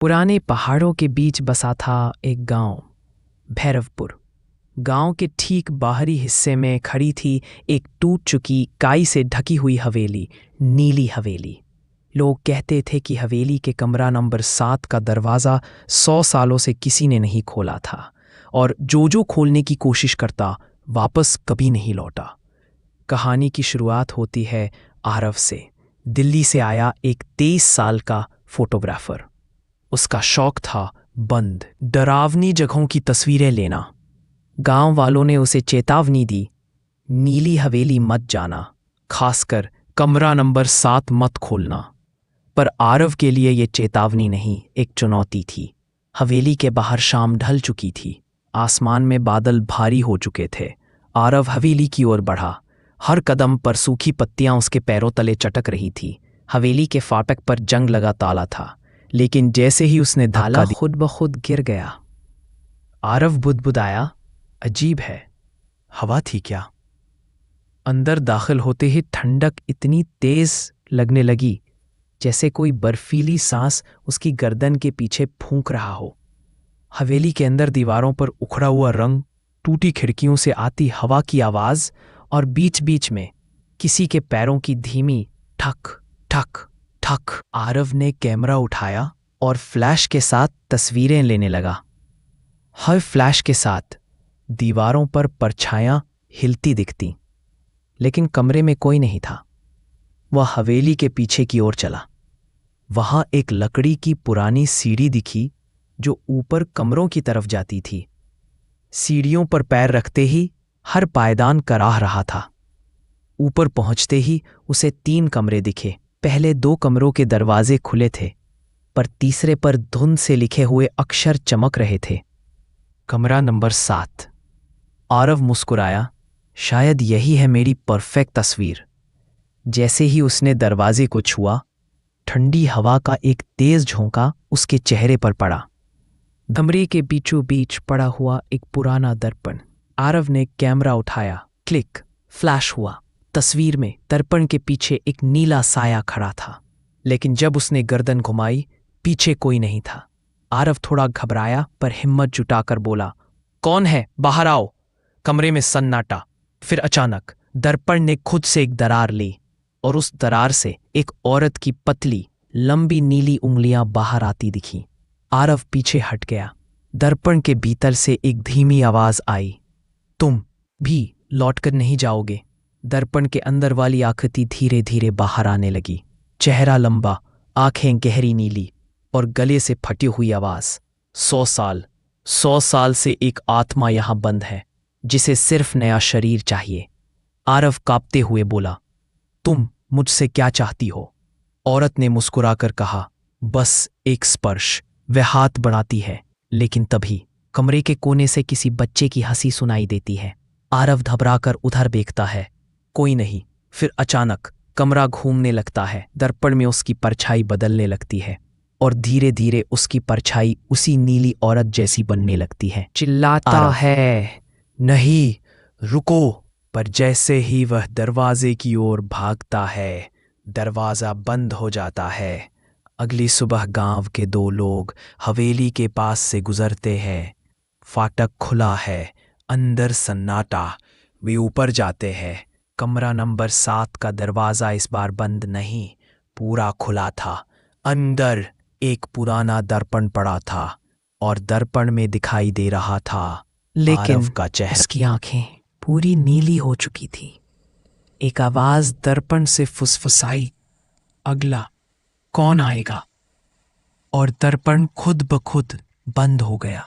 पुराने पहाड़ों के बीच बसा था एक गांव, भैरवपुर। गांव के ठीक बाहरी हिस्से में खड़ी थी एक टूट चुकी काई से ढकी हुई हवेली, नीली हवेली। लोग कहते थे कि हवेली के कमरा नंबर 7 का दरवाज़ा 100 सालों से किसी ने नहीं खोला था, और जो खोलने की कोशिश करता वापस कभी नहीं लौटा। कहानी की शुरुआत होती है आरव से। दिल्ली से आया एक 23 साल का फोटोग्राफर। उसका शौक था बंद, डरावनी जगहों की तस्वीरें लेना। गांव वालों ने उसे चेतावनी दी, नीली हवेली मत जाना, खासकर कमरा नंबर 7 मत खोलना। पर आरव के लिए ये चेतावनी नहीं, एक चुनौती थी। हवेली के बाहर शाम ढल चुकी थी, आसमान में बादल भारी हो चुके थे। आरव हवेली की ओर बढ़ा। हर कदम पर सूखी पत्तियां उसके पैरों तले चटक रही थी। हवेली के फाटक पर जंग लगा ताला था, लेकिन जैसे ही उसने ताला खुद ब खुद गिर गया। आरव बुदबुदाया, अजीब है, हवा थी क्या? अंदर दाखिल होते ही ठंडक इतनी तेज लगने लगी जैसे कोई बर्फीली सांस उसकी गर्दन के पीछे फूंक रहा हो। हवेली के अंदर दीवारों पर उखड़ा हुआ रंग, टूटी खिड़कियों से आती हवा की आवाज, और बीच बीच में किसी के पैरों की धीमी ठक ठक ठक। आरव ने कैमरा उठाया और फ्लैश के साथ तस्वीरें लेने लगा। हर फ्लैश के साथ दीवारों पर परछायां हिलती दिखती, लेकिन कमरे में कोई नहीं था। वह हवेली के पीछे की ओर चला। वहां एक लकड़ी की पुरानी सीढ़ी दिखी जो ऊपर कमरों की तरफ जाती थी। सीढ़ियों पर पैर रखते ही हर पायदान कराह रहा था। ऊपर पहुंचते ही उसे 3 कमरे दिखे। पहले 2 कमरों के दरवाजे खुले थे, पर तीसरे पर धुंध से लिखे हुए अक्षर चमक रहे थे, कमरा नंबर 7। आरव मुस्कुराया, शायद यही है मेरी परफेक्ट तस्वीर। जैसे ही उसने दरवाजे को छुआ, ठंडी हवा का एक तेज झोंका उसके चेहरे पर पड़ा। कमरे के बीचों बीच पड़ा हुआ एक पुराना दर्पण। आरव ने कैमरा उठाया, क्लिक, फ्लैश हुआ। तस्वीर में दर्पण के पीछे एक नीला साया खड़ा था, लेकिन जब उसने गर्दन घुमाई, पीछे कोई नहीं था। आरव थोड़ा घबराया पर हिम्मत जुटाकर बोला, कौन है? बाहर आओ। कमरे में सन्नाटा। फिर अचानक दर्पण ने खुद से एक दरार ली, और उस दरार से एक औरत की पतली लंबी नीली उंगलियां बाहर आती दिखीं। आरव पीछे हट गया। दर्पण के भीतर से एक धीमी आवाज आई, तुम भी लौटकर नहीं जाओगे। दर्पण के अंदर वाली आकृति धीरे धीरे बाहर आने लगी। चेहरा लंबा, आंखें गहरी नीली, और गले से फटी हुई आवाज, 100 साल से एक आत्मा यहां बंद है, जिसे सिर्फ नया शरीर चाहिए। आरव कांपते हुए बोला, तुम मुझसे क्या चाहती हो? औरत ने मुस्कुराकर कहा, बस एक स्पर्श। वह हाथ बढ़ाती है, लेकिन तभी कमरे के कोने से किसी बच्चे की हंसी सुनाई देती है। आरव घबराकर उधर देखता है, कोई नहीं। फिर अचानक कमरा घूमने लगता है। दर्पण में उसकी परछाई बदलने लगती है, और धीरे धीरे उसकी परछाई उसी नीली औरत जैसी बनने लगती है। चिल्लाता है, नहीं, रुको। पर जैसे ही वह दरवाजे की ओर भागता है, दरवाजा बंद हो जाता है। अगली सुबह गांव के 2 लोग हवेली के पास से गुजरते हैं। फाटक खुला है, अंदर सन्नाटा। वे ऊपर जाते हैं। कमरा नंबर 7 का दरवाजा इस बार बंद नहीं, पूरा खुला था। अंदर एक पुराना दर्पण पड़ा था, और दर्पण में दिखाई दे रहा था लेकिन का चेहरा। उसकी आंखें पूरी नीली हो चुकी थी। एक आवाज दर्पण से फुसफुसाई, अगला कौन आएगा? और दर्पण खुद ब खुद बंद हो गया।